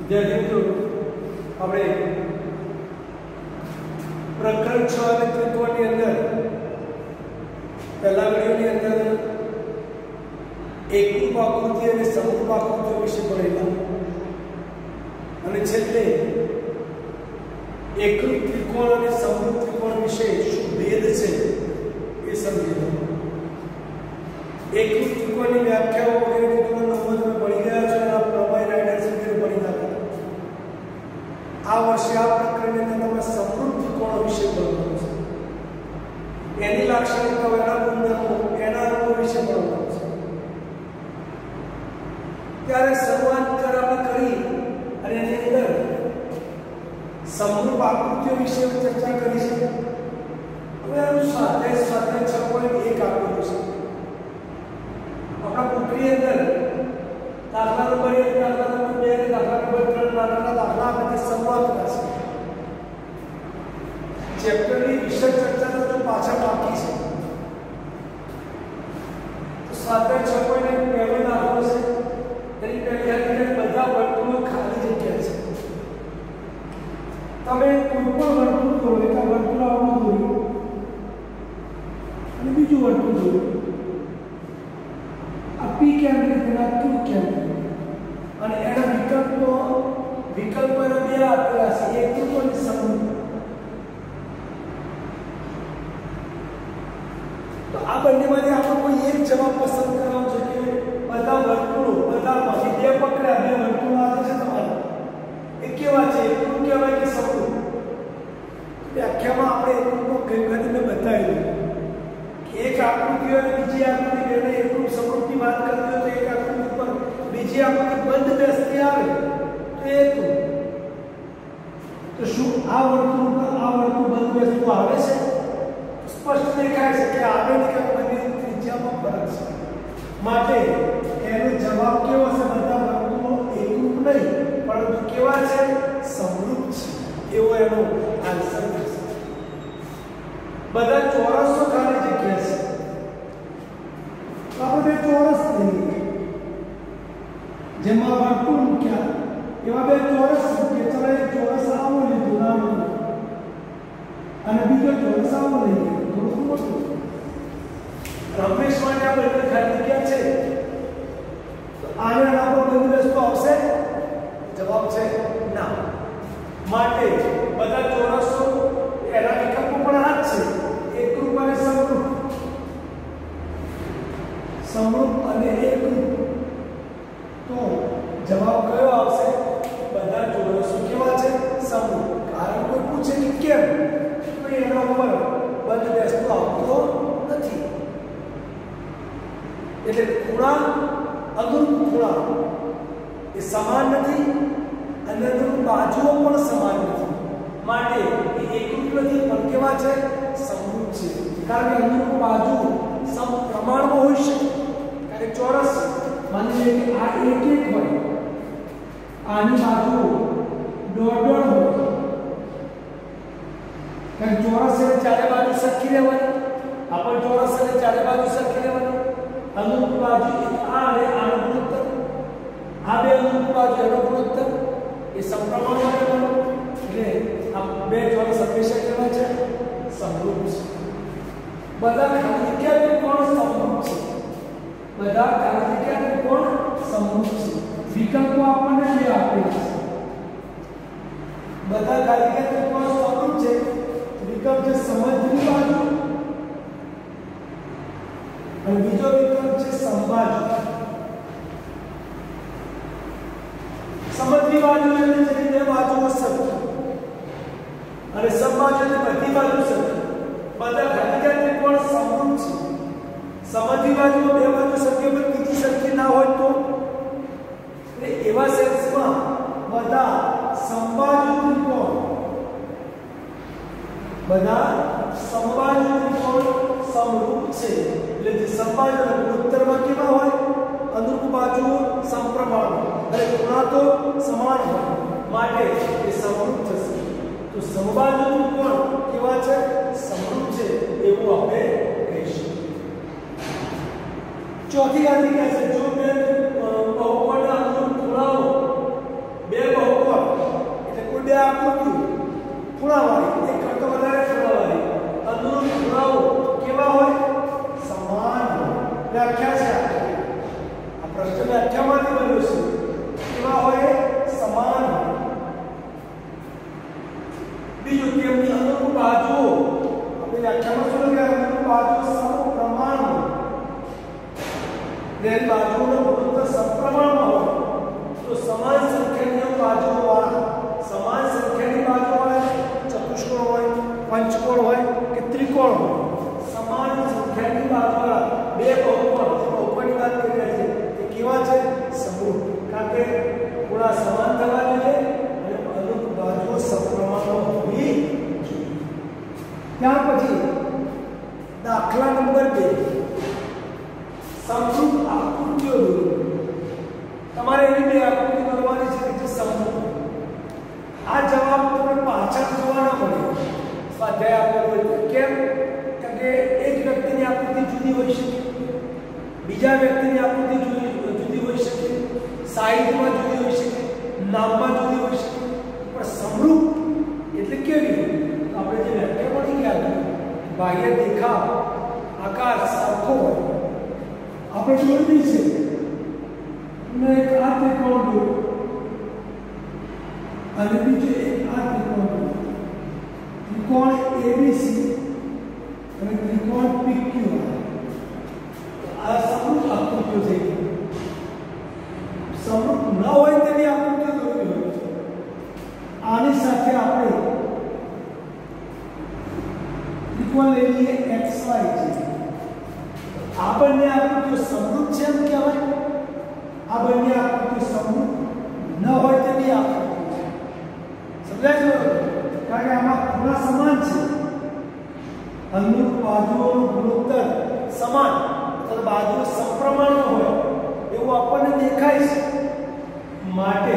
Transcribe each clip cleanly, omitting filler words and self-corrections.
विद्यार्थी मित्रों આપણે પ્રકરણ 6 અને ત્રિકોણની અંદર પહેલા વિડિયોની અંદર એકરૂપ આકૃતિ અને સમરૂપ આકૃતિઓ વિશે ભણેલા અને છેલ્લે એકરૂપ ત્રિકોણ અને સમરૂપ ત્રિકોણ વિશે શું ભેદ છે એ સમજીએ. એકરૂપ ત્રિકોણની વ્યાખ્યાઓ વગેરે ત્રિકોણનો તમે ભણી ગયા છો અને આ પ્રમેય રાઇડર્સ વગેરે ભણી ગયા. આ વર્ષે આ પ્રકરણની અંદર તમે સમરૂપ ત્રિકોણ વિશે ભણવાનું છે. એની લાક્ષણિકતાઓ, એના ગુણધર્મો, એના રંગો વિશે ભણવાનું છે. ત્યારે શરૂઆત આપણે કરી અને એની અંદર સમરૂપ આકૃતિઓ વિશે ચર્ચા કરી છે. હવે આનું સ્વાધ્યાય 6.1 આપેલું છે. આપણા પુત્રી અંદર દાખલા નંબર 1, દાખલા નંબર 2, દાખલા નંબર 3 નાના દાખલા આપણે શરૂઆત કરશે. ચેપ્ટરની વિષય ચર્ચા તો પાછળ બાકી છે. તો સ્વાધ્યાય 6.1 પહેલો દાખલો છે. તેની પહેલી બધા વર્તુળો ખાલી જગ્યા છે. તમે કોઈ પણ વર્તુળ દોરો, એક વર્તુળ આવું દોર્યું અને બીજું વર્તુળ દોર્યું. આ P કેન્દ્રિત અને Q કેન્દ્રિત અને એના વિકલ્પો બે આપેલા છે, એકરૂપ અને સમરૂપ. તો આ બંનેમાંથી આપણે કોઈ એક જવાબ પસંદ કરવાનો છે કે બધા વર્તુળો બધામાંથી બે પકડ્યા, બે વર્તુળો આવે છે તમારા, એ કેવા છે, એકરૂપ કહેવાય કે સમરૂપ? વ્યાખ્યામાં આપણે એકરૂપનો કઈ મેં બતાવ્યું કે એક આકૃતિ અને બીજી આકૃતિ બેને એકરૂપ સમરૂપની વાત કરતી હોય તો એક આકૃતિ પર બીજી આકૃતિ બંધ બેસતી આવે તો એકરૂપ. તો શું આ વર્તુળ પર આ વર્તુળ બંધ બેસતું આવે છે? સ્પષ્ટ દેખાય છે કે આવે ને કે બંને ત્રિજ્યામાં ફરક છે. માટે એનો જવાબ કેવો છે? બધા વર્તુળો એકરૂપ નહીં પરંતુ કેવા છે? સમરૂપ છે, એવો એનો આન્સર થશે. બધા ચોરસો ખાલી જગ્યા છે. આપણે બે ચોરસ લઈએ, જેમાં વર્તુળ મૂક્યા એવા બે ચોરસ મૂકીએ. ચલો એક ચોરસ આવો લીધું નાનું અને બીજો ચોરસ આવો લઈએ થોડું મોટું. રમેશ માટે આ બંને ખાલી જગ્યા છે. તો આને આના પર બંધ બેસતું આવશે? જવાબ છે ના. માટે બધા ચોરસો એના વિકલ્પો પણ આ જ છે, એકરૂપ અને સમરૂપ. સમરૂપ અને એકરૂપ. તો જવાબ કયો આવશે? બધા ચોરસો કેવા છે? સમરૂપ. કારણ કોઈ પૂછે કે કેમ, તો એના ઉપર બંધ બેસતું આવતો નથી. એટલે ખૂણા અનુરૂપ ખૂણા એ સમાન નથી અને અનુરૂપ બાજુઓ પણ સમાન નથી. માટે એ એકરૂપ નથી પણ કેવા છે? સમરૂપ છે. કારણ કે અનુરૂપ બાજુ સમપ્રમાણમાં હોઈ શકે. કારણ કે ચોરસ માની લે કે આ 1 1 હોય, આની બાજુ 1.5 હોય. કારણ ચોરસ એટલે ચારે બાજુ સરખી રહેવાની. આ પણ ચોરસ એટલે ચારે બાજુ સરખી રહેવાની. અનુરૂપ બાજુ આ અને આનો ગુણોત્તર, આ બે અનુરૂપ બાજુ એનો ગુણોત્તર એ સમપ્રમાણમાં રહેવાનો. એટલે આ બે ચોરસ હંમેશા કેવા છે? સમરૂપ છે. બધા ખાલી જગ્યા ત્રિકોણ સમરૂપ છે. બધા ખાલી જગ્યા ત્રિકોણ સમરૂપ છે. વિકલ્પો આપણને બે આપેલા છે. બધા ખાલી જગ્યા ત્રિકોણ સમરૂપ છે. વિકલ્પ છે સમદ્વિ બાજુ અને બીજો વિકલ્પ છે સમબાજુ. સમદ્વિ બાજુ એટલે જેની બે બાજુઓ સરખી અને સમબાજુ એટલે બધી બાજુ સરખી. બધા ખાલી જગ્યા ત્રિકોણ સમરૂપ છે. સમદ્વિ બાજુ બે બાજુ સરખી પણ બીજી સરખી ના હોય તો એવા સેન્સમાં બધા સમબાજુ ત્રિકોણ, બધા સમબાજુ ત્રિકોણ સમરૂપ છે. એટલે જે સમબાજુ ગુણોત્તરમાં કેવા હોય? અનુરૂપ બાજુઓ સમપ્રમાણ અને ખૂણા તો સમાન હોય. માટે એ સમરૂપ થશે. તો સમબાજુ ત્રિકોણ કેવા છે? સમરૂપ છે એવું આપણે કહીશું. ચોથી ગાદી કહે છે જો બે બહુકોણના અનુરૂપ ખૂણાઓ બે બહુકોણ બીજા વ્યક્તિની આકૃતિ જુદી હોઈ શકે, સાઈઝમાં જુદી હોઈ શકે, નામમાં જુદી હોઈ શકે, પણ સમરૂપ એટલે કેવી? આપણે જે વ્યાખ્યા પડી ગયા બાહ્ય દેખાવ આકાર સરખો હોય આપણે જોઈ છે ને એક આ ત્રિકોણ દોરો અને બીજો એક આ ત્રિકોણ દોરો, ત્રિકોણ એબીસી અને ત્રિકોણ પીક્યુ આ સમરૂપ આકૃતિઓ થઈ ગઈ. સમરૂપ ન હોય તેની આકૃતિઓ દોરવી હોય આની સાથે આપણે ત્રિકોણ લઈ લઈએ XY છે. આ બંને આકૃતિઓ સમરૂપ છે એમ કહેવાય. આ બંને આકૃતિઓ સમરૂપ ન હોય તેની આકૃતિઓ છે. સમજાય છે? કારણ કે આમાં ખૂણા સમાન છે, અનુરૂપ બાજુઓનું ગુણોત્તર સમાન અને બાજુઓ સમપ્રમાણ હોય એવું આપણને દેખાય છે. માટે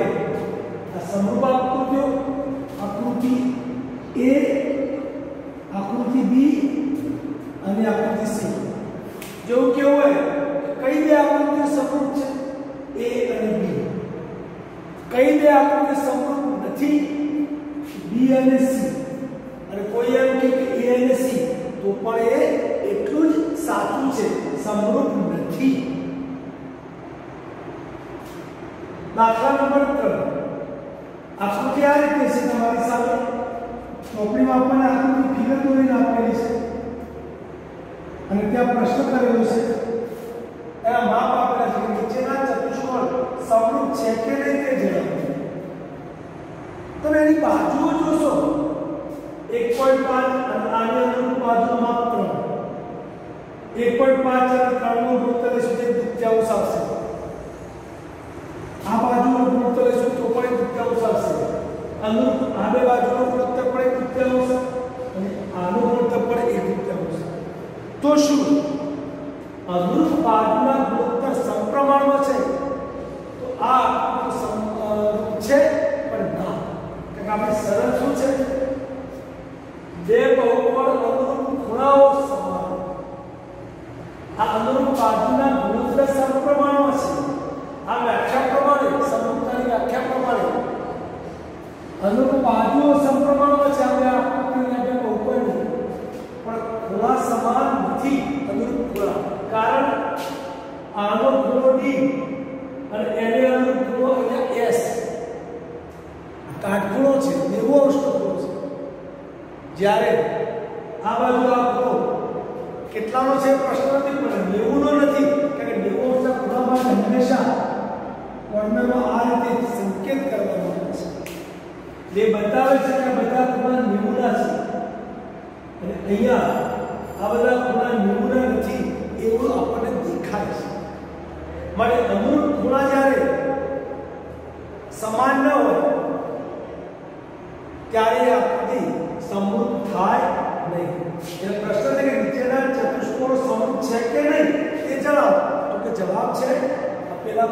આ સમરૂપ આકૃતિઓ આકૃતિ A, આકૃતિ B અને આકૃતિ C જેવું કેવું હોય કઈ બે આકૃતિઓ સમરૂપ છે A અને B, કઈ બે આકૃતિઓ સમરૂપ નથી B અને C, અને કોઈ એમ કે A અને C તો પણ એ એટલું જ સાચું છે, સમરૂપ નથી. દાખલા નંબર 3 આકૃતિ આ રીતે છે તમારી સામે ચોપડીમાં આપણને આકૃતિ ફિગર દોરીને આપેલી છે અને ત્યાં પ્રશ્ન કરેલો છે એના માપ આપેલા છે કે નીચેના ચતુષ્કોણ સમરૂપ છે કે નહીં તે જણાવો. તમે એની બાજુઓ જોશો 1.5 અને આની અનુરૂપ બાજુ માપ 3, 1.5 અને 3 નું ગુણોત્તર સુધી દુત્યાંશ આવશે. આ બાજુનો ગુણોત્તર શું તો પણ દુત્યાંશ આવશે. અનુરૂપ આ બે બાજુનો ગુણોત્તર પણ દુત્યાંશ અને આનો ગુણોત્તર પણ દુત્યાંશ. તો શું અનુરૂપ બાજુના ગુણોત્તર સમપ્રમાણમાં છે? તો આ સમરૂપ છે પણ ના, કારણ કે આપણે સરળ શું છે બે બહુકોણ અનુરૂપ ખૂણાઓ સમાન. આ અનુરૂપ બાજુના ગુણોત્તર સમપ્રમાણમાં છે. આ વ્યાખ્યા પ્રમાણે સમરૂપતાની વ્યાખ્યા પ્રમાણે અનુરૂપ બાજુઓ સમપ્રમાણમાં છે. આપણે આકૃતિના બે બહુકોણ પણ ખૂણા સમાન નથી. અનુરૂપ ખૂણા કારણ આનો ખૂણો D અને એને અનુરૂપ ખૂણો અહીંયા S કાટખૂણો છે, 90 અંશનો ખૂણો છે. જ્યારે આ બાજુ આ ખૂણો કેટલાનો છે પ્રશ્ન નથી, પણ 90 નો નથી, કારણ કે 90 અંશના ખૂણામાં હંમેશા કોર્નરમાં આ રીતે સંકેત કરવામાં આવે છે જે બતાવે છે કે બધા ખૂણા 90 ના છે અને અહીંયા આ બધા ખૂણા 90 ના નથી એવું આપણને દેખાય છે. માટે અનુરૂપ ખૂણા જ્યારે સમાન ન હોય ત્યારે આકૃતિ સમરૂપ થાય નહીં. એ પ્રશ્ન છે કે નીચેના ચતુષ્કોણ સમરૂપ છે કે નહીં તે જણાવો. તો કે જવાબ છે આપેલા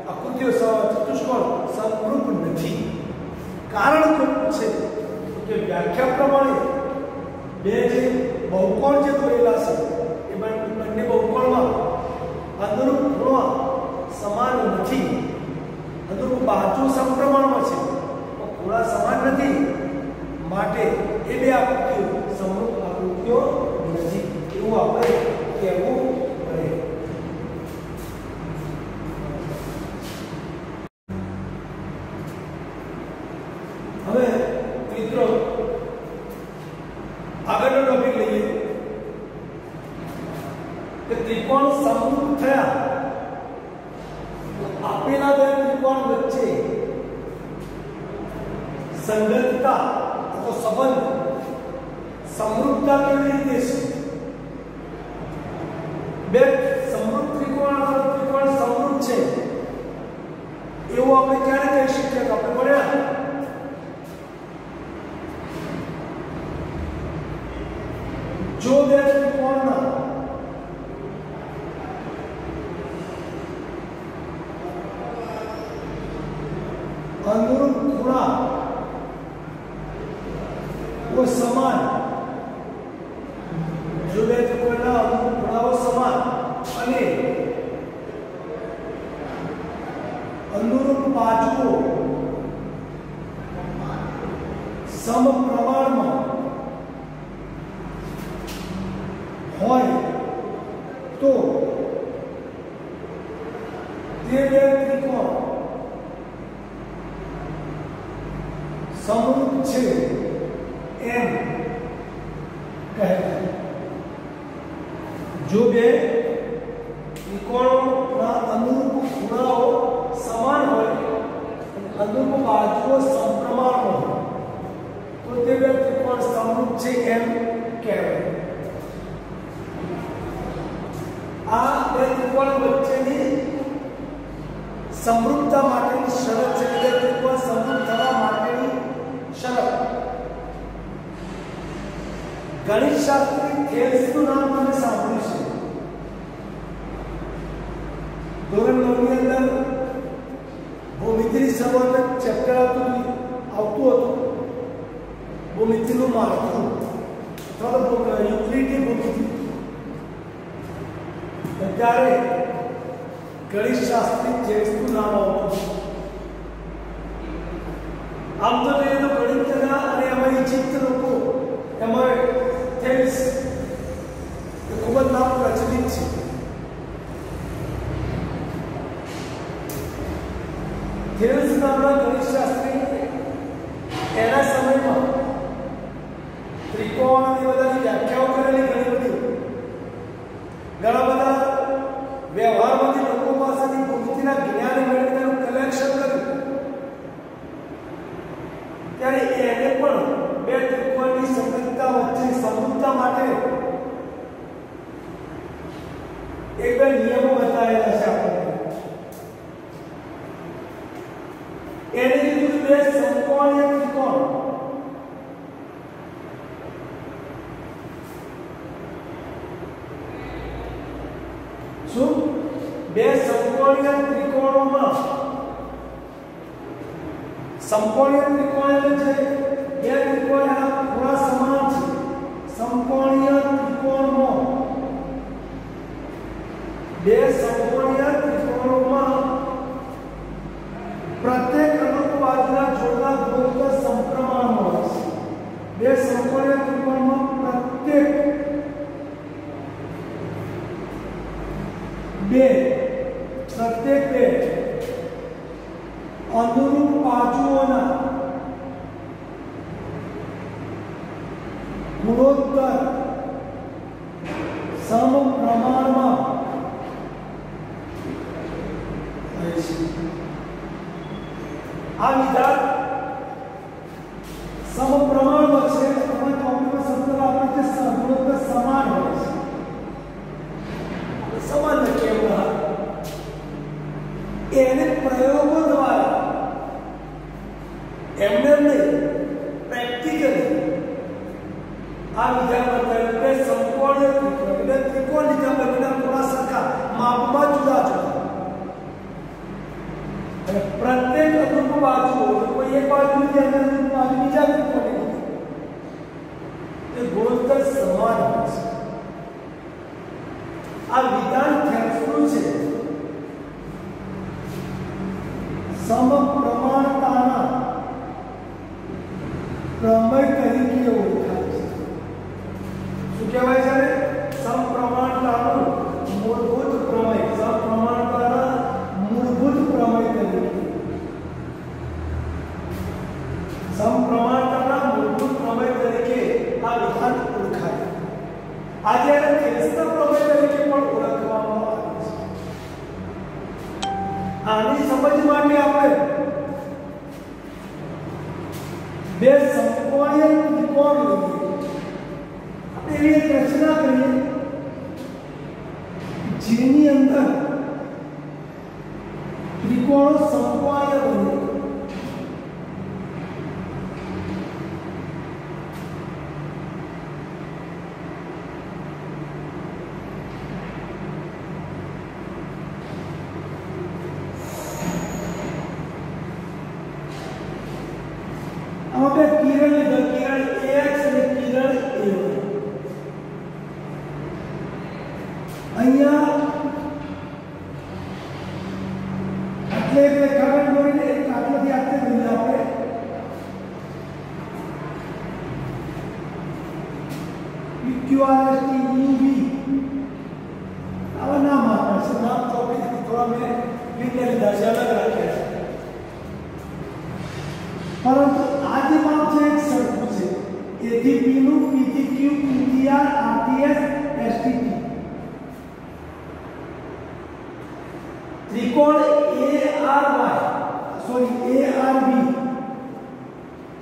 આકૃતિઓ ચતુષ્કોણ સમરૂપ નથી. કારણ શું છે કે વ્યાખ્યા પ્રમાણે બે જે બહુકોણ જે દોરેલા છે એ બંને બહુકોણમાં અનુરૂપ ખૂણા સમાન નથી. અનુરૂપ બાજુ સમપ્રમાણમાં છે પણ ખૂણા સમાન નથી. માટે એ બે આકૃતિઓ સમરૂપ આકૃતિઓ નથી એવું આપણે કહેવું પડે. હવે મિત્રો આગળનો ટોપિક લઈએ કે ત્રિકોણ સમરૂપ થયા આપેલા બે ત્રિકોણ વચ્ચે સંગતતા અથવા સંબંધ સમરૂપતા કેવી રીતે છે? બે સમરૂપ ત્રિકોણ અથવા ત્રિકોણ સમરૂપ છે એવું આપણે ક્યારે કહી શકીએ? તો આપણે ભણ્યા જો બે ત્રિકોણના અનુરૂપ ખૂણા वो समान जो બે ત્રિકોણના અનુરૂપ ખૂણાઓ સમાન અને સમપ્રમાણમાં હોય તો તે બે ત્રિકોણ સમરૂપ છે એમ કહેવાય. જો બે ત્રિકોણના અનુરૂપ ખૂણાઓ સમાન હોય, અનુરૂપ બાજુઓ સમપ્રમાણ હોય તો તે બે ત્રિકોણ સમરૂપ છે એમ કહેવાય. આ બે ત્રિકોણ વચ્ચેની સમરૂપતા માટેની શરત છે. બે ત્રિકોણ સમરૂપ થવા માટેની શરત. ગણિતશાસ્ત્રી થેલ્સનું નામ તમે સાંભળ્યું છે. ધોરણ 9 ની અંદર ભૂમિતિની શરૂઆત ચેપ્ટર આવતું હતું, ભૂમિતિનું માળખું અથવા તો યુક્લિડની ભૂમિતિ. ત્યારે ગણિતશાસ્ત્રી થેલ્સનું નામ આવતું. આમ તો એ તો ગણિતના અને એમાં ઇજિપ્ત લોકો એમાં થેલ્સ ખૂબ જ નામ પ્રચલિત છે. થેલ્સ નામના ગણિતશાસ્ત્રી એના સમયમાં ત્રિકોણ અને બધાની વ્યાખ્યાઓ કરેલી ઘણી બધી. ઘણા બધા વ્યવહારમાંથી લોકો પાસેથી ભૂમિતિના જ્ઞાન મેળવી તેનું કલેક્શન કર્યું. ત્યારે એને પણ બે ત્રિકોણની સંગતતા વચ્ચે સમરૂપતા માટે એક બે નિયમો બતાવેલા છે આપણને. એને કીધું બે સમકોણીય ત્રિકોણ શું બે સમકોણીય ત્રિકોણોમાં સમકોણીય ત્રિકોણ એટલે છે બે ત્રિકોણના ખૂણા સમાન છે. સમકોણીય ત્રિકોણમાં બે સમકોણીય ત્રિકોણોમાં પ્રત્યેક અનુરૂપ બાજુના જોડના ગુણોત્તર સમપ્રમાણમાં હોય છે. બે સમકોણીય ત્રિકોણમાં પ્રત્યેક બે અનુરૂપ બાજુઓના ગુણોત્તર સમપ્રમાણમાં હોય છે. આ વિધાન સમપ્રમાણમાં છે. તમે કોમ્પ્યુટર શબ્દ વાપરો કે ગુણોત્તર સમાન હોય છે. સમાન કેમ એને પ્રયોગો દ્વારા એમને નહીં પ્રેક્ટિકલી આ વિધાન બતાવ્યું કે સંપૂર્ણ ત્રિકોણ લીધા બંનેના થોડા સરખા માપમાં જુદા જુદા અને પ્રત્યેક અનુરૂપ બાજુ કોઈ એક બાજુ લીધી અને અનુરૂપ બાજુ બીજા ત્રિકોણ લીધી તે ગુણોત્તર સમાન હોય છે. આ વિધાન થેલ્સનું છે. સમપ્રમાણતાના પ્રમેય તરીકે ઓળખાય છે. શું કહેવાય છે? સમપ્રમાણતાનું મૂળભૂત પ્રમેય. સમપ્રમાણતાના મૂળભૂત પ્રમેય તરીકે સમપ્રમાણતાના મૂળભૂત પ્રમેય તરીકે આ વિધાન ઓળખાય. આજે એને થેલ્સના પ્રમેય તરીકે પણ ઓળખવામાં આવે છે. આની સમજ માટે આપણે બે સમકોણીય ત્રિકોણ લઈએ. એવી એક રચના કરીએ જેની અંદર ત્રિકોણો સમકોણીય બને. આપણે કિરણ કિરણ x અને કિરણ y અહીંયા એટલે એક રેખાખંડ દોરીને એક આકૃતિ આપી દઈએ આપણે પરંતુ આ જે માપ છે એક સરખું છે. A થી P નું P થી Q Q થી R R થી S S થી T. त्रिकोण ARB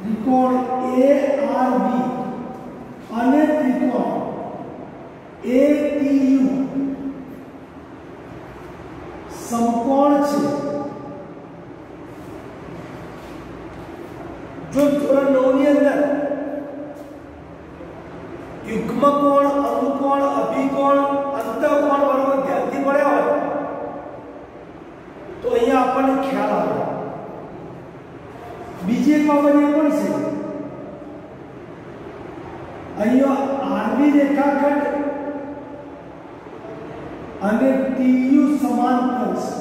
त्रिकोण ARB અને ત્રિકોણ ATU સમકોણ છે. જો ધોરણ 9 ની અંદર યુગ્મ કોણ, અનુકોણ, અભિકોણ, અંતઃકોણ બરોબર ધ્યાનથી પડ્યા હોય તો અહીંયા આપણને ખ્યાલ આવે. બીજી એક બાબત એ પણ છે, અહીંયા RB રેખાખંડ અને TU સમાંતર છે.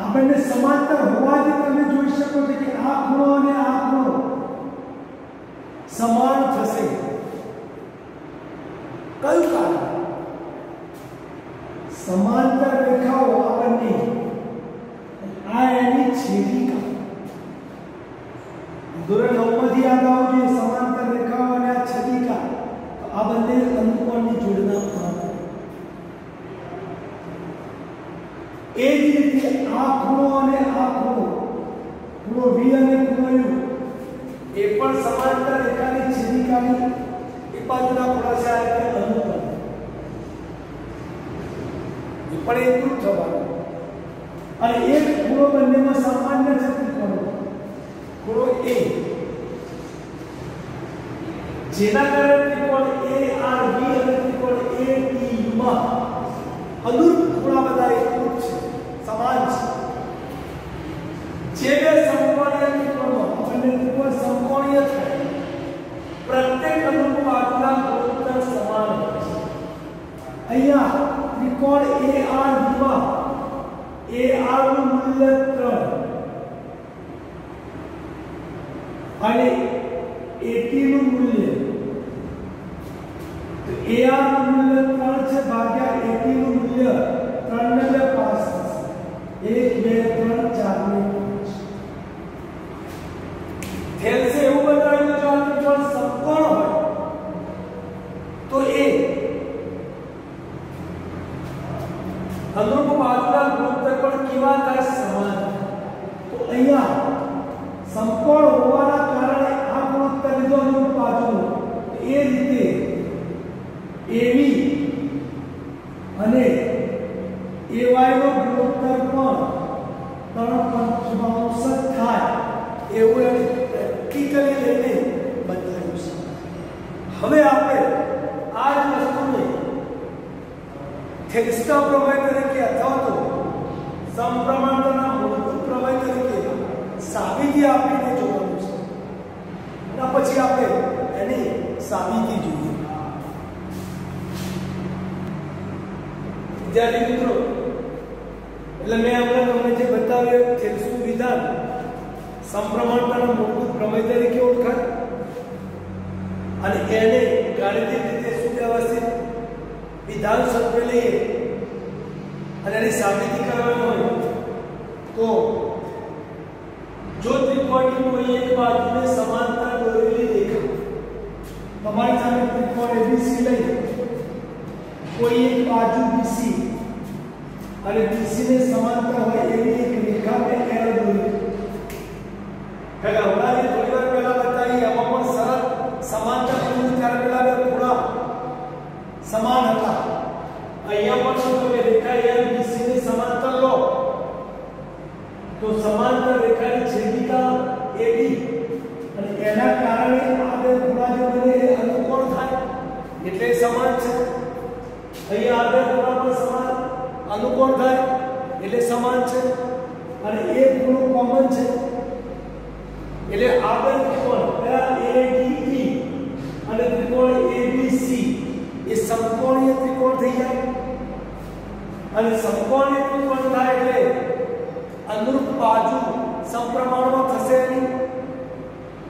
આપણને સમાંતર હોવાથી તમે જોઈ શકો છો કે આ ખૂણો અને આ ખૂણો સમાન થશે. કયું કારણ? સમાંતર રેખાઓ આપણને આ એની છેદિકા. ધોરણ 9 માંથી યાદ આવજો, સમાંતર રેખાઓ અને આ છેદિકા આ બંને અનુકોણની જોડના ભાગ. એ જ રીતે આ ખૂણો અને આ ખૂણો, ખૂણો V અને ખૂણો U એ પણ સમાંતર રેખાની છેદિકાની એક બાજુના ખૂણા છે, આ એટલે અનુકોણ. એ પણ એકરૂપ થવાનું. અને એક ખૂણો બંનેમાં સામાન્ય છે, ત્રિકોણ ખૂણો A, જેના કારણે ત્રિકોણ ARB અને ત્રિકોણ ATU માં અનુરૂપ ખૂણા બધા એકરૂપ છે, સમાન છે. જે બે સમકોણીય ત્રિકોણમાં આપણને ત્રિકોણ સમકોણીય થાય, પ્રત્યેક અનુરૂપ બાજુના ગુણોત્તર સમાન હોય છે. અહીંયા ત્રિકોણ ARB માં AR નું મૂલ્ય 3 અને AT નું મૂલ્ય, તો AR નું મૂલ્ય 3 છે ભાગ્યા AT નું મૂલ્ય 3 ને 5 થશે. 1 2 3 4 ને 5 થેલ છે. એવું બતાવ્યું જો આ ત્રિકોણ સમકોણ હોય તો એ અનુરૂપ બાજુના ગુણોત્તર પણ કેવા થાય? સમાન. તો અહીંયા સમકોણ હોવાના કારણે આ ગુણોત્તર લીધો અનુરૂપ બાજુનો, એ રીતે AB અને AY નો ગુણોત્તર પણ 3/5 થાય એવું એને પ્રેક્ટિકલી લઈને બતાવ્યું છે. હવે આપણે આ જ વસ્તુને થેલિસ્કા પ્રમેય તરીકે અથવા તો સમપ્રમાણતાના મૂળભૂત પ્રમેય તરીકે સાબિતી આપીને જોવાનું છે. અને પછી આપણે એની સાબિતી જોઈએ. વિદ્યાર્થી મિત્રો, એટલે મેં હમણાં તમને જે બતાવ્યું થેલિસનું વિધાન સમપ્રમાણતાના મૂળભૂત પ્રમેય તરીકે ઓળખાય અને એને ગાણિતિક રીતે સુવ્યવસ્થિત વિધાન સ્વરૂપે લઈએ અને એની સાબિતી કરવાની હોય તો જો ત્રિકોણની કોઈ એક બાજુને સમાંતર દોરેલી દેખાય, તમારી સામે ત્રિકોણ ABC લઈ કોઈ એક બાજુ BC અને BC ને સમાંતર હોય એવી એક રેખા મેં એરો દોરી. હમણાં થોડી વાર પહેલા બતાવી એમાં પણ સરળ સમાંતર દોરી, ત્યારે પેલા બે ખૂણા સમાન હતા. અહીંયા પણ જો તમે રેખા ABC ને સમાંતર લો તો સમાંતર રેખાની છેદિકા AB અને એના કારણે આ બે ખૂણા જે બને એ અનુકોણ થાય એટલે સમાન છે. અહીંયા આ બે ખૂણા પણ સમાન અનુકોણ થાય એટલે સમાન છે. અને એક ખૂણો કોમન છે એટલે આ બે ત્રિકોણ ADE અને ત્રિકોણ ABC એ સમકોણીય ત્રિકોણ થઈ જાય. અને સમકોણીય ત્રિકોણ થાય એટલે અનુરૂપ બાજુ સમપ્રમાણમાં થશે નહીં.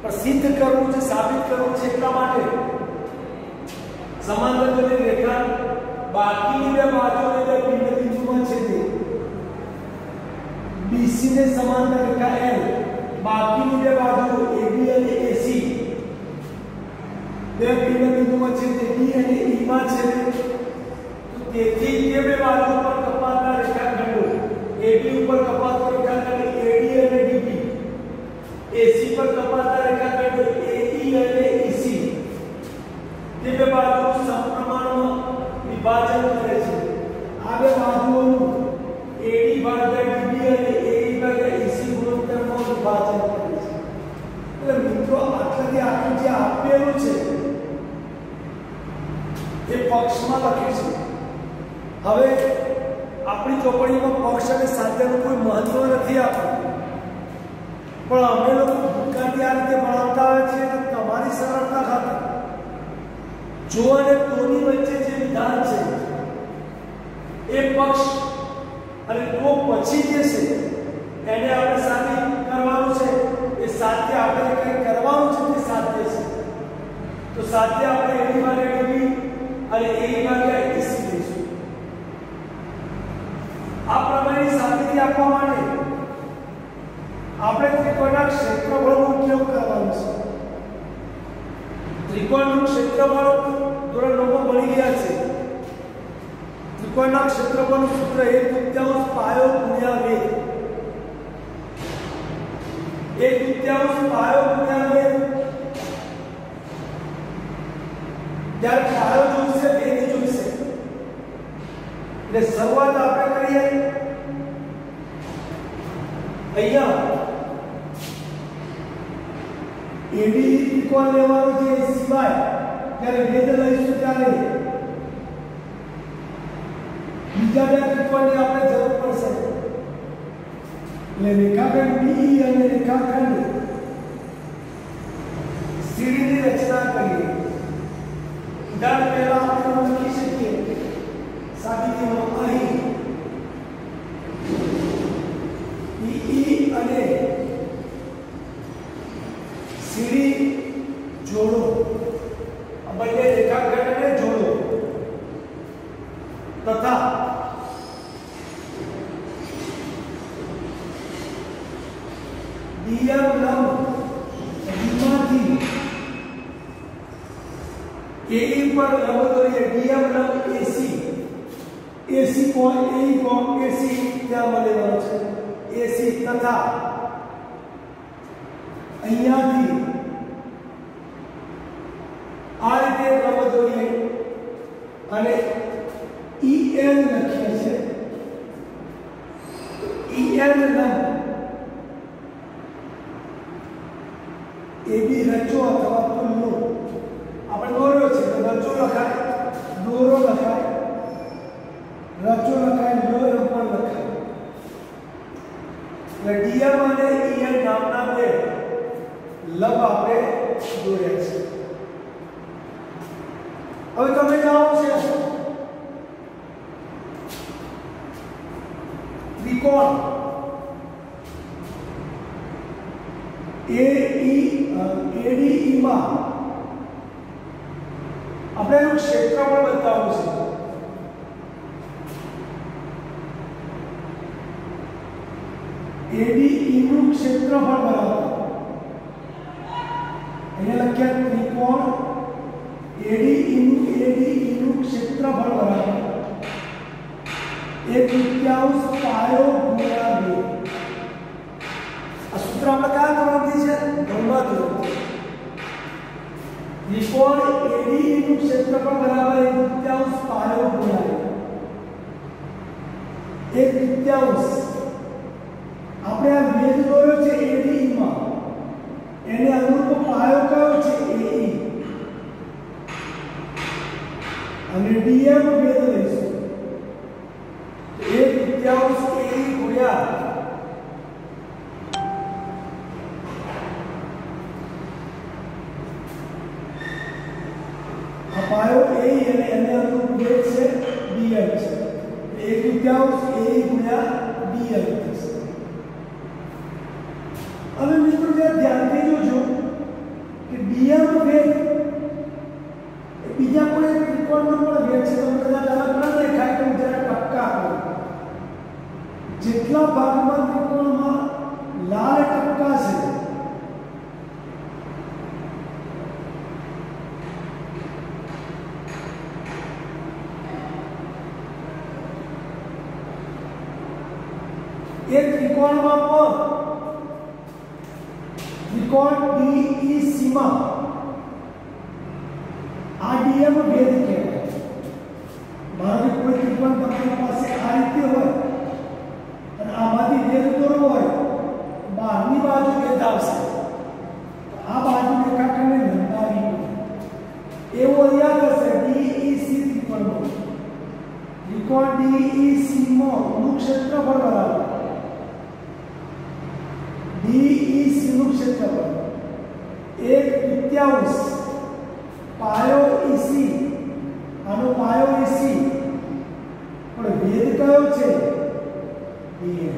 પણ સિદ્ધ કરવું છે, સાબિત કરવું છે, એટલા માટે સમાંતર રેખા બાકીની બે બાજુને બે બિંદુમાં છેદે BC ने समांतर रेखा L, बाकीની બે બાજુઓ AB અને AC બે બિંદુમાં છે તે D અને E માં છે, તો તેથી તે બે બાજુ પર કપાતા રેખાખંડો AB ઉપર કપાતો રેખાખંડ AD અને DB, AC પર કપાતા રેખાખંડો AE અને EC, તે બે બાજુ સમપ્રમાણમાં વિભાજન કરે છે. આ બે બાજુઓનું AD ભાગ્યા DB અને AE ભાગ્યા EC ગુણોત્તરમાં વિભાજન કરે છે. એટલે મિત્રો આટલાથી આટલું જે આપેલું છે એ પક્ષમાં લખે છે. હવે આપણી ચોપડીમાં પક્ષ અને સાધ્યનું કોઈ મહત્વ નથી આપ્યું, પણ અમે લોકો ભૂતકાળથી આ રીતે ભણાવતા હોય છે કે તમારી સરળતા ખાતર જો અને તોની વચ્ચે જે વિધાન છે એ પક્ષ અને તો પછી જે છે એને આપણે સાબિત કરવાનું છે. એ સાધ્ય આપણે કંઈ કરવાનું છે તે સાધ્ય છે, તો સાધ્ય આપણે AD ભાગ્યા DB અને AE ભાગ્યા EC લઈશું. આ પ્રમાણેની સાબિતી આપવા માટે આપણે ત્રિકોણના ક્ષેત્રફળનો ઉપયોગ કરવાનો છે. ત્રિકોણનું ક્ષેત્રફળ ધોરણ 9 માં ભણી ગયા છે. ત્રિકોણના ક્ષેત્રફળનું સૂત્ર 1/3 પાયો ગુણ્યા વેગ. 1/3 પાયો ગુણ્યા વેગ. જ્યારે પાયો જોઈશે વેગ જોઈશે, એટલે શરૂઆત આપણે કરીએ અહીંયા AD ત્રિકોણ લેવાનું છે, સિવાય જ્યારે વેદ લઈશું ત્યારે બીજા બે ત્રિકોણની આપણે જરૂર પડશે. એટલે રેખાખંડ DE અને રેખાખંડ CD ની રચના કરીએ. ઉદાહરણ પહેલા આપણે લખી શકીએ સાબિતીમાં અહીં DE અને CD જોડો, આ બંને રેખાખંડને જોડો તથા DM લંબ માંથી AE પર લંબ દોરીએ. DM લંબ AC, AC કોણ AE કોણ AC ત્યાં મળેલો છે AC, તથા અહીંયાથી આ રીતે લંબ દોરીએ અને EL લખીએ છીએ. EL લંબ AB રચો અથવા પુલ્લો આપણે દોર્યો છે, તો રચો લખાય, દોરો લખાય, રચો લખાય, દોરો પણ લખાય. એટલે DM અને EL નામના બે લંબ આપણે દોર્યા છે. હવે તમે જાણો છો ત્રિકોણ ADE માં આપણે એનું ક્ષેત્રફળ બતાવવું છે. ADE નું ક્ષેત્રફળ બરાબર અહીંયા લખ્યા ત્રિકોણ ADE નું ક્ષેત્રફળ બરાબર 1/3 પાયો ગુણ્યા વેગ. આ સૂત્ર આપણે કયા ધોરણથી છે? 9મા ધોરણથી. ત્રિકોણ ADE નું ક્ષેત્રફળ બરાબર 1/3 પાયો ગુણ્યા વેગ. 1/3 આપણે આ વેગ દોર્યો છે ADE માં, એને અનુરૂપ પાયો કયો છે? AE. અને DM વેગ લઈશું 1/3 AE ગુણ્યા પાયો A અને એને અનુરૂપ વેગ છે dl છે. 1/3 A ગુણ્યા dl થશે. હવે મિત્રો ધ્યાનથી જોજો કે dl વેગ બીજા કોઈ ત્રિકોણનો પણ વેગ છે, તમને કદાચ અલગ ન દેખાય તો જરા ટપકા કરો. જેટલા ભાગમાં ત્રિકોણમાં लाल टपका से एक त्रिकोण में त्रिकोण DEC में आ डीएम भेद कहेवाय। मारे कोई त्रिकोण તમારી પાસે આ રીતે હોય અને આમાંથી ભેદ દોરવો હોય, બહારની બાજુ ભેદ આવશે, આ બાજુ રેખાખંડને લંબાવી એવો યાદ હશે DEC ત્રિકોણનો ત્રિકોણ DEC માં નું ક્ષેત્રફળ બરાબર DEC નું ક્ષેત્રફળ 1/3 પાયો EC આનો પાયો EC પણ વેદ કયો છે dm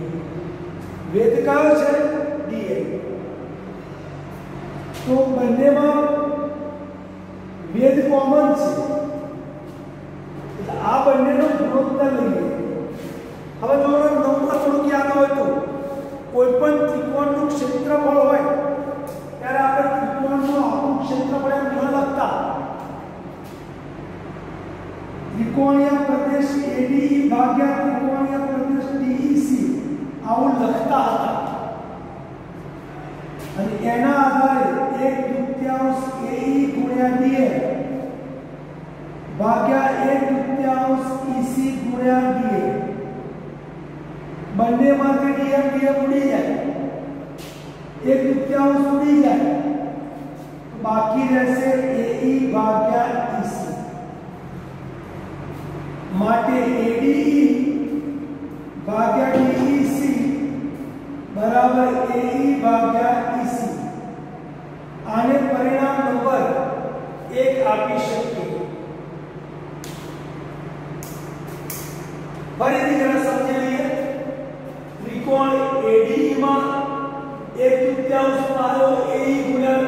વેદ કયો છે dm તો બંનેમાં વેદ કોમન છે એટલે આ બંનેનો ગુણોત્તર લઈએ। હવે જો નંબર થોડુંક યાદ હોય તો કોઈપણ ત્રિકોણનું ક્ષેત્રફળ હોય ત્યારે આપણે ત્રિકોણનું આખું ક્ષેત્રફળ એમ ન લખતા, त्रिकोणीय प्रदेश ADE भाग्या त्रिकोणीय प्रदेश DEC આવું લખતા હતા અને એના આધારે 1/3 AE ગુણ્યા dm ભાગ્યા 1/3 EC ગુણ્યા dm બંનેમાંથી dm ઉડી જાય, 1/3 ઉડી જાય તો બાકી રહેશે AE ભાગ્યા EC माटे ADE भाग्या DEC बराबर AE भाग्या EC आने परिणाम नंबर 1 आपी શકીએ। ફરીથી જરા સમજી લઈએ। ત્રિકોણ ADE માં 1/3 પાયો AE ગુણ્યા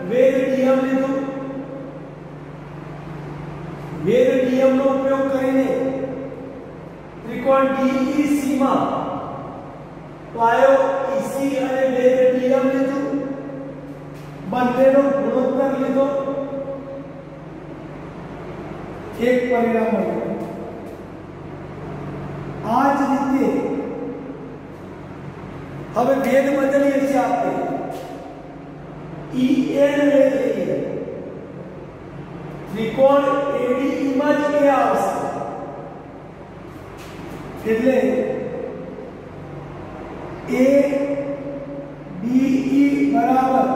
વેદ dm લીધું, वेद नियम નો ઉપયોગ કરીને ત્રિકોણ DEC માં પાયો EC અને વેદ નિયમ લીધું, બંનેનો ગુણોત્તર લીધો, એક પરિણામ મળ્યું। આ જ રીતે હવે વેદ બદલીએ છીએ આપણે EN વેદ લઈએ, त्रिकोण ADE માં જ એ આવશે એટલે ADE બરાબર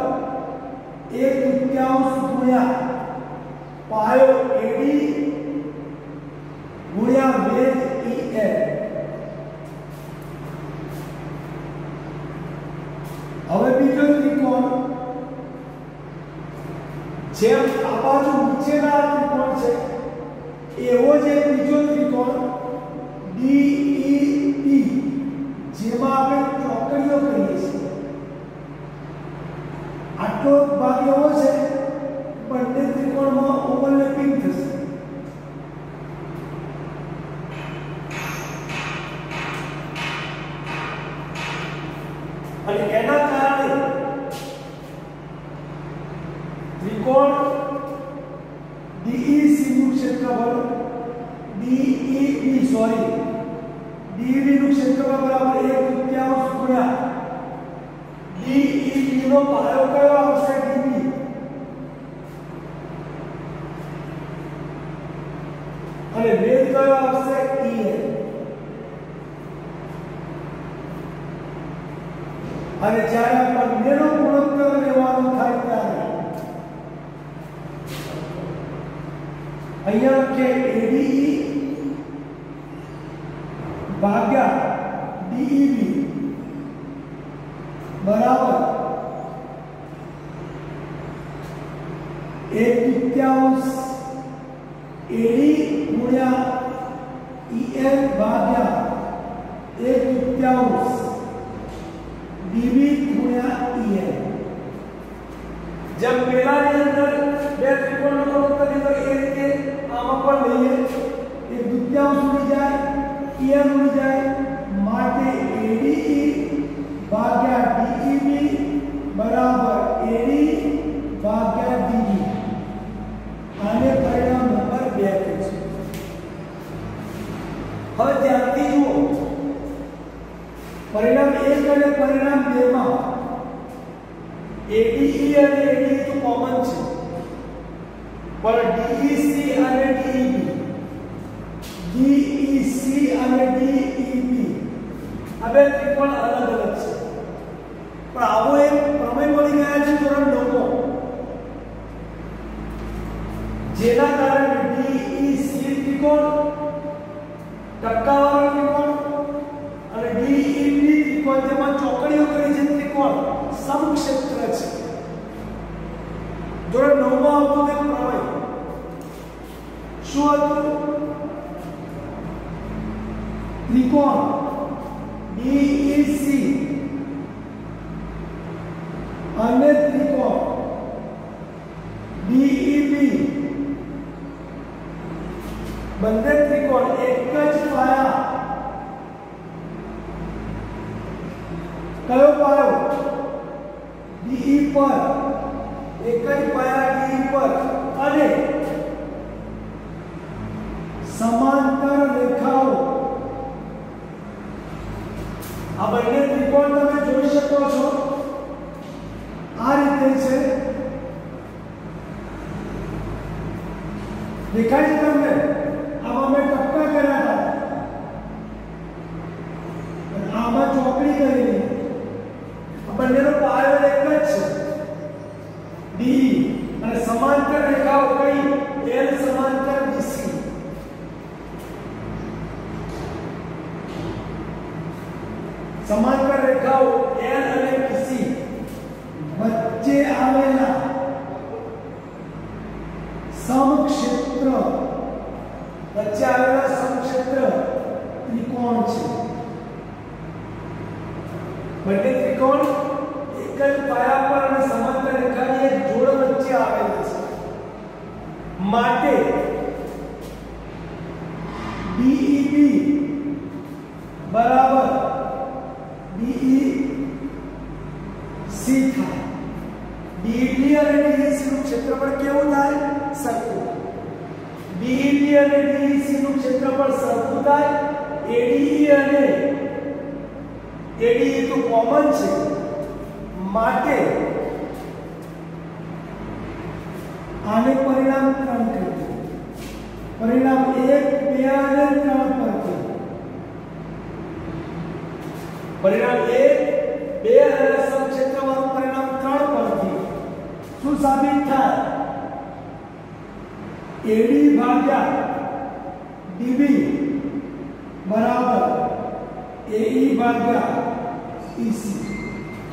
1/3 ગુણ્યા પાયો AD ગુણ્યા વેદ EN। હવે બીજો ત્રિકોણ જેમ આ બાજુ નીચેના ત્રિકોણ છે એવો જ એક બીજો ત્રિકોણ DEP જેમાં આપણે ચોકડીઓ કહીએ છીએ। આટલો ભાગ એવો છે બંને ત્રિકોણમાં ઓવરલેપિંગ થશે અને એના કારણે त्रिकोण DEC નું ક્ષેત્રફળ DEB નું ક્ષેત્રફળ બરાબર 1/3 ગુણ્યા DEB નો પાયો કયો આવશે DB અને વેદ કયો આવશે EN અને જ્યારે આ બંનેનો ગુણોત્તર લેવાનો થાય ત્યારે અહીંયા કે ADE ભાગ્યા DEB બરાબર 1/3 AD ગુણ્યા EN ભાગ્યા 1/3 DB गुणिया EN। जब पहला के अंदर बे त्रिकोण નો ગુણોત્તર લીધો એ રીતે આમાં પણ લઈએ, એક દુત્યાંશ ઉડી જાય EN ઉડી જાય માટે ADE ભાગ્યા પરિણામ 1 અને પરિણામ 2 માં ADE અને ADE તો કોમન છે, પણ DEC અને DEB, DEC અને DEB આ બે ત્રિકોણ અલગ અલગ છે. પણ આવો એક પ્રમેય મળી ગયા છે ધોરણ 9 માં, જેના કારણે DEC ત્રિકોણ, ટક્કાવાળો ત્રિકોણ અને DEB ત્રિકોણ, જેમાં ચોકડીઓ કરી છે ત્રિકોણ, સમક્ષેત્ર છે. ધોરણ 9 માં આવતું એક પ્રમેય શું હતું? ત્રિકોણ DEC અને ત્રિકોણ DEB બંને ત્રિકોણ એક જ પાયા, કયો પાયો? DE પર, એક જ પાયા DE પર અને સમાંતર રેખાઓ. આ બંને ત્રિકોણ તમે જોઈ શકો છો આ રીતે છે. દેખાય છે તમને? આમાં મેં ટપકા કર્યા હતા, આમાં ચોકડી કરેલી. આ બંનેનો પાયો એક જ છે DE અને સમાંતર રેખાઓ કઈ? L સમાંતર BC. સમાંતર રેખાઓ L અને BC વચ્ચે આવેલા સમક્ષેત્ર, વચ્ચે આવેલા સમક્ષેત્ર ત્રિકોણ છે. બંને ત્રિકોણ એક જ પાયા પર અને સમાંતર રેખાની એક જોડ વચ્ચે આવેલા છે. માટે DEB બરાબર DEC થાય. DEB અને DEC નું ક્ષેત્રફળ કેવું થાય? સરખું. DEB અને DEC નું ક્ષેત્રફળ સરખું થાય. ADE અને ADE તો કોમન છે, માટે આને પરિણામ 3 કહીએ. પરિણામ 1, 2 અને 3 પરથી પરિણામ 1, 2 અને સમક્ષેત્રવાળું પરિણામ 3 પરથી શું સાબિત થાય? AD ભાગ્યા DB બરાબર AE ભાગ્યા EC.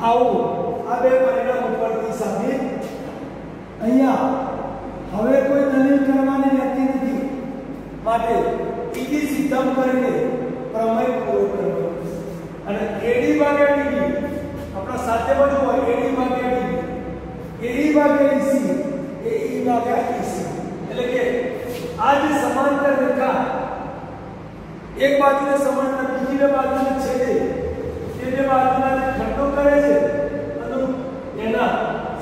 આવો આ બે પરિણામ ઉપરથી સાબિત. અહીંયા હવે કોઈ દલીલ કરવાની રહેતી નથી, માટે ઈજી સિદ્ધાંત કરીને પ્રમેય પૂરો કરવો. અને AD ભાગ્યા DB આપણા સાથેમાં જો હોય AD ભાગ્યા DB, AE ભાગ્યા EC, AE ભાગ્યા EC. એટલે કે આ જે સમાંતર રેખા એક બાજુને સમાંતર બીજી બાજુને છેદે, તે જે બાજુના જે ખંડો કરે છે અને એના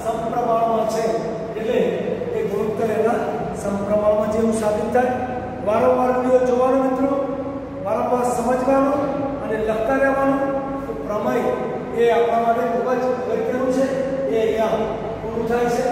સમપ્રમાણમાં છે, એટલે એ ગુણોત્તર એના સમપ્રમાણમાં જેવું સાબિત થાય. વારંવાર વિડિયો જોવાનો મિત્રો, વારંવાર સમજવાનો અને લખતા રહેવાનું. તો પ્રમેય એ આપણા માટે ખૂબ જ અગત્યનું છે. એ અહીંયા પૂરું થાય છે.